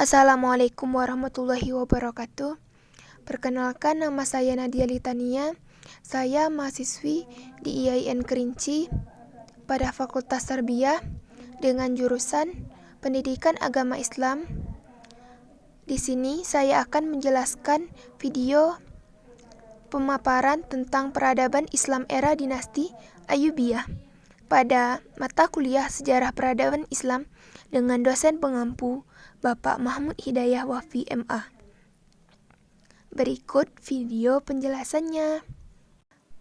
Assalamualaikum warahmatullahi wabarakatuh. Perkenalkan, nama saya Nadia Litania. Saya mahasiswi di IAIN Kerinci pada Fakultas Tarbiyah dengan jurusan Pendidikan Agama Islam. Di sini saya akan menjelaskan video pemaparan tentang peradaban Islam era dinasti Ayyubiyah pada mata kuliah Sejarah Peradaban Islam dengan dosen pengampu Bapak Mahmud Hidayah Wafi MA. Berikut video penjelasannya.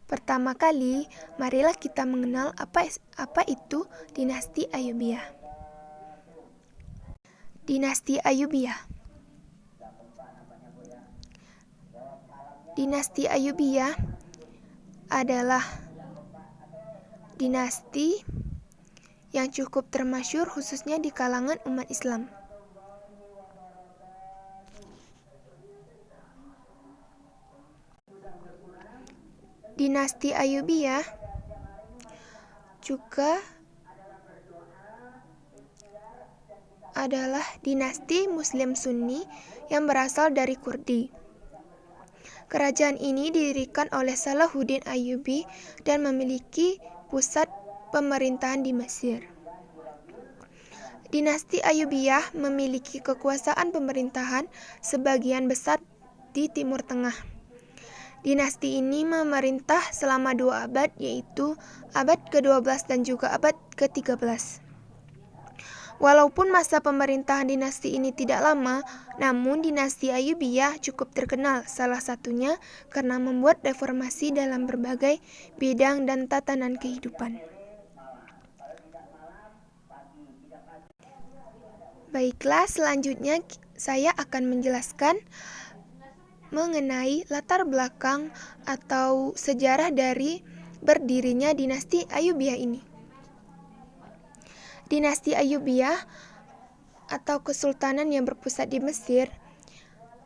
Pertama kali, marilah kita mengenal apa itu dinasti Ayyubiyah. Dinasti Ayyubiyah. Dinasti Ayyubiyah adalah dinasti yang cukup termasyhur khususnya di kalangan umat Islam. Dinasti Ayyubiyah juga adalah dinasti Muslim Sunni yang berasal dari Kurdi. Kerajaan ini didirikan oleh Salahuddin Ayyubi dan memiliki pusat pemerintahan di Mesir. Dinasti Ayyubiyah memiliki kekuasaan pemerintahan sebagian besar di Timur Tengah. Dinasti ini memerintah selama 2 abad, yaitu abad ke-12 dan juga abad ke-13. Walaupun masa pemerintahan dinasti ini tidak lama, namun dinasti Ayyubiyah cukup terkenal, salah satunya karena membuat reformasi dalam berbagai bidang dan tatanan kehidupan. Baiklah, selanjutnya saya akan menjelaskan mengenai latar belakang atau sejarah dari berdirinya dinasti Ayyubiyah ini. Dinasti Ayyubiyah atau kesultanan yang berpusat di Mesir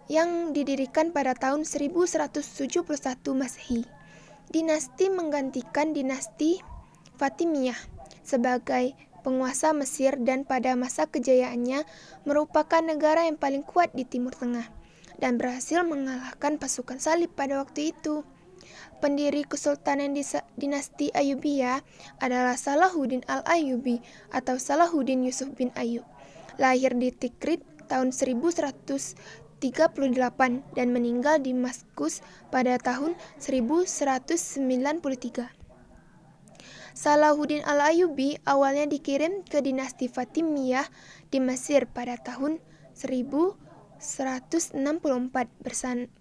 yang didirikan pada tahun 1171 Masehi. Dinasti menggantikan dinasti Fatimiyah sebagai penguasa Mesir dan pada masa kejayaannya merupakan negara yang paling kuat di Timur Tengah dan berhasil mengalahkan pasukan salib pada waktu itu. Pendiri kesultanan dinasti Ayyubiyah adalah Salahuddin al-Ayyubi atau Salahuddin Yusuf bin Ayyub. Lahir di Tikrit tahun 1138 dan meninggal di Damaskus pada tahun 1193. Salahuddin al-Ayyubi awalnya dikirim ke dinasti Fatimiyah di Mesir pada tahun 1164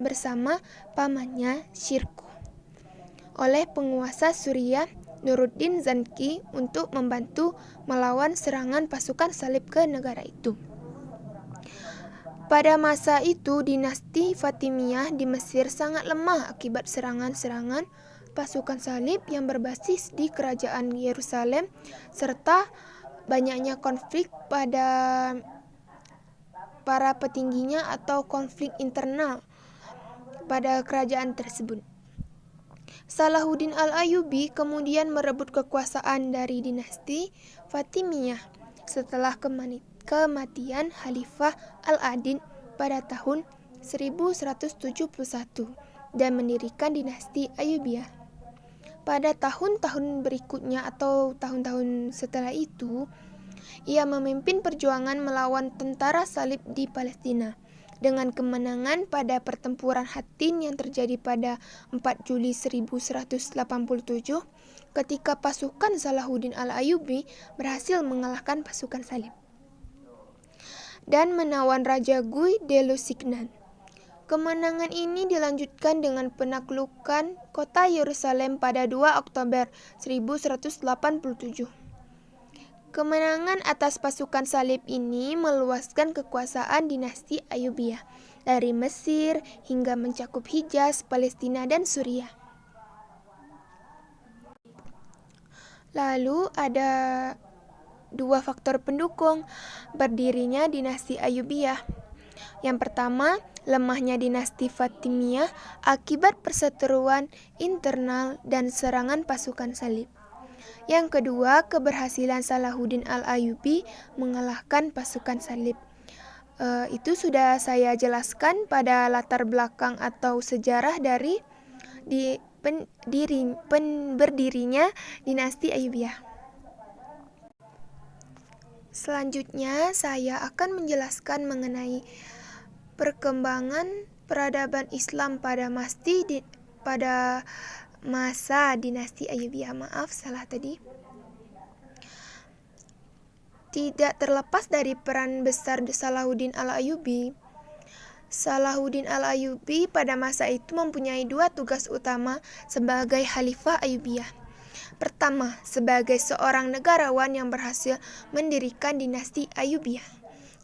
bersama pamannya Shirkuh oleh penguasa Suriah Nuruddin Zanki untuk membantu melawan serangan pasukan salib ke negara itu. Pada masa itu, dinasti Fatimiyah di Mesir sangat lemah akibat serangan-serangan pasukan salib yang berbasis di kerajaan Yerusalem serta banyaknya konflik pada para petingginya atau konflik internal pada kerajaan tersebut. Salahuddin al-Ayyubi kemudian merebut kekuasaan dari dinasti Fatimiyah setelah kematian Khalifah Al-Adin pada tahun 1171 dan mendirikan dinasti Ayyubiyah. Pada tahun-tahun berikutnya atau tahun-tahun setelah itu, ia memimpin perjuangan melawan tentara salib di Palestina dengan kemenangan pada pertempuran Hattin yang terjadi pada 4 Juli 1187 ketika pasukan Salahuddin al-Ayyubi berhasil mengalahkan pasukan salib dan menawan Raja Guy de Lusignan. Kemenangan ini dilanjutkan dengan penaklukan kota Yerusalem pada 2 Oktober 1187. Kemenangan atas pasukan salib ini meluaskan kekuasaan dinasti Ayyubiyah dari Mesir hingga mencakup Hijaz, Palestina, dan Suriah. Lalu ada 2 faktor pendukung berdirinya dinasti Ayyubiyah. Yang pertama, lemahnya dinasti Fatimiyah akibat perseteruan internal dan serangan pasukan salib. Yang kedua, keberhasilan Salahuddin al-Ayyubi mengalahkan pasukan salib. Itu sudah saya jelaskan pada latar belakang atau sejarah dari berdirinya dinasti Ayyubiyah. Selanjutnya saya akan menjelaskan mengenai perkembangan peradaban Islam pada masa dinasti Ayyubiyah. Maaf, salah tadi. Tidak terlepas dari peran besar Salahuddin Al-Ayyubi, Salahuddin Al-Ayyubi pada masa itu mempunyai dua tugas utama sebagai Khalifah Ayyubiyah. Pertama, sebagai seorang negarawan yang berhasil mendirikan dinasti Ayyubiyah.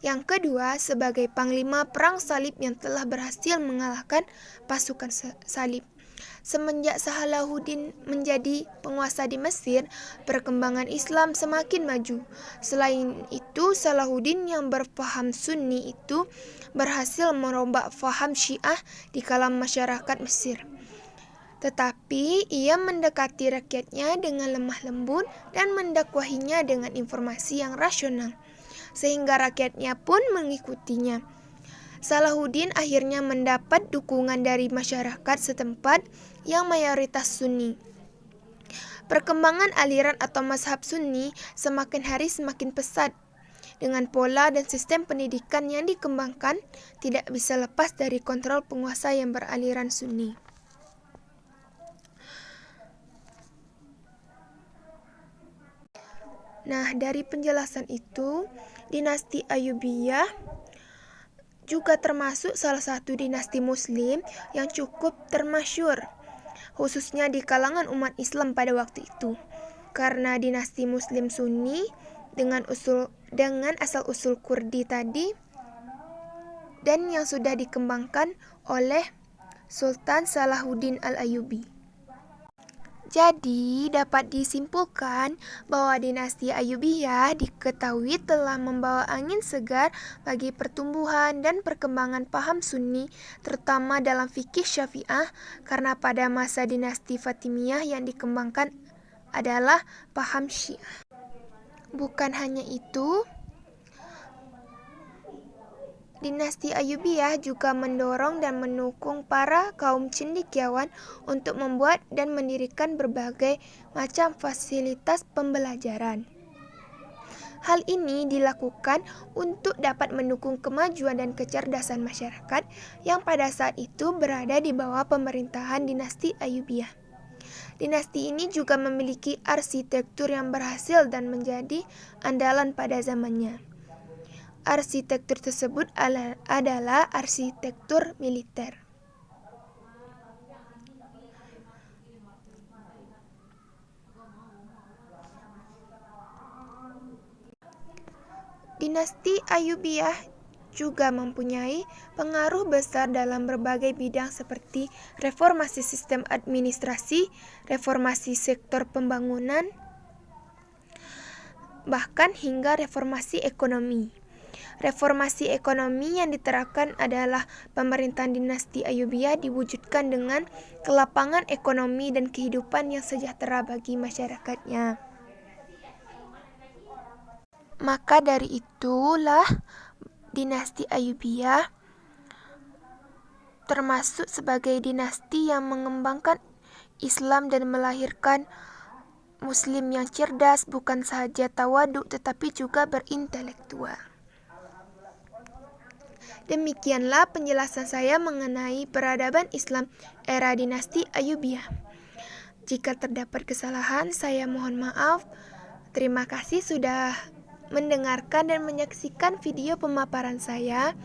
Yang kedua, sebagai panglima perang salib yang telah berhasil mengalahkan pasukan salib. Semenjak Salahuddin menjadi penguasa di Mesir, perkembangan Islam semakin maju. Selain itu, Salahuddin yang berfaham Sunni itu berhasil merombak faham Syiah di kalangan masyarakat Mesir. Tetapi ia mendekati rakyatnya dengan lemah lembut dan mendakwahinya dengan informasi yang rasional, sehingga rakyatnya pun mengikutinya. Salahuddin akhirnya mendapat dukungan dari masyarakat setempat yang mayoritas Sunni. Perkembangan aliran atau mazhab Sunni semakin hari semakin pesat. Dengan pola dan sistem pendidikan yang dikembangkan, tidak bisa lepas dari kontrol penguasa yang beraliran Sunni. Nah, dari penjelasan itu, dinasti Ayyubiyah juga termasuk salah satu dinasti Muslim yang cukup termasyhur, khususnya di kalangan umat Islam pada waktu itu. Karena dinasti Muslim Sunni dengan asal-usul Kurdi tadi dan yang sudah dikembangkan oleh Sultan Salahuddin Al-Ayyubi. Jadi, dapat disimpulkan bahwa dinasti Ayyubiyah diketahui telah membawa angin segar bagi pertumbuhan dan perkembangan paham Sunni, terutama dalam fikih Syafi'ah, karena pada masa dinasti Fatimiyah yang dikembangkan adalah paham Syiah. Bukan hanya itu, dinasti Ayyubiyah juga mendorong dan mendukung para kaum cendekiawan untuk membuat dan mendirikan berbagai macam fasilitas pembelajaran. Hal ini dilakukan untuk dapat mendukung kemajuan dan kecerdasan masyarakat yang pada saat itu berada di bawah pemerintahan dinasti Ayyubiyah. Dinasti ini juga memiliki arsitektur yang berhasil dan menjadi andalan pada zamannya. Arsitektur tersebut adalah arsitektur militer. Dinasti Ayyubiyah juga mempunyai pengaruh besar dalam berbagai bidang seperti reformasi sistem administrasi, reformasi sektor pembangunan, bahkan hingga reformasi ekonomi. Reformasi ekonomi yang diterapkan adalah pemerintahan dinasti Ayyubiyah diwujudkan dengan kelapangan ekonomi dan kehidupan yang sejahtera bagi masyarakatnya. Maka dari itulah dinasti Ayyubiyah termasuk sebagai dinasti yang mengembangkan Islam dan melahirkan Muslim yang cerdas, bukan sahaja tawaduk tetapi juga berintelektual. Demikianlah penjelasan saya mengenai peradaban Islam era dinasti Ayyubiyah. Jika terdapat kesalahan, saya mohon maaf. Terima kasih sudah mendengarkan dan menyaksikan video pemaparan saya.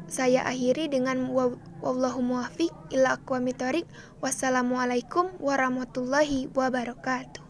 Saya akhiri dengan wallahu muwaffiq ila aqwamit thoriq. Wassalamualaikum warahmatullahi wabarakatuh.